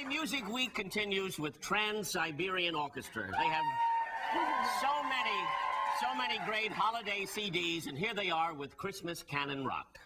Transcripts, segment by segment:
Holiday Music Week continues with Trans-Siberian Orchestra. They have so many great holiday CDs, and here they are with Christmas Canon Rock.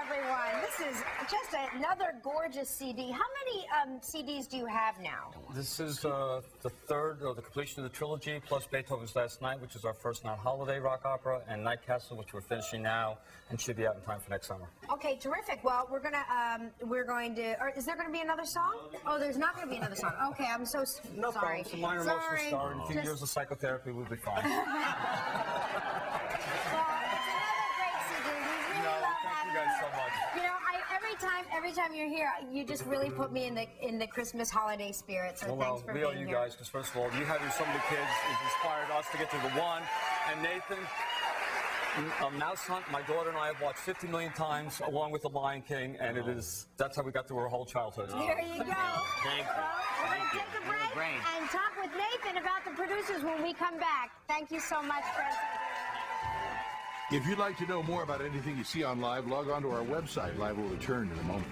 Everyone, this is just another gorgeous CD. How many CDs do you have now? This is the third, or the completion of the trilogy, plus Beethoven's Last Night, which is our first non-holiday rock opera, and Night Castle, which we're finishing now, and should be out in time for next summer. Okay, terrific. Well, we're going to, or is there going to be another song? Oh, there's not going to be another song. Okay, I'm so sorry. No problem. It's a minor emotional star. In a few years of psychotherapy, we'll be fine. Every time you're here, you just really put me in the Christmas holiday spirit. So thanks for being here. We owe you guys, because first of all, you having so many kids has inspired us to get to the one. And Nathan, Mouse Hunt, my daughter and I have watched 50 million times, along with The Lion King, and that's how we got through our whole childhood. There you go. Thank you. Well, we're going to take a break and talk with Nathan about the producers when we come back. Thank you so much, Fred. If you'd like to know more about anything you see on Live, log on to our website. Live will return in a moment.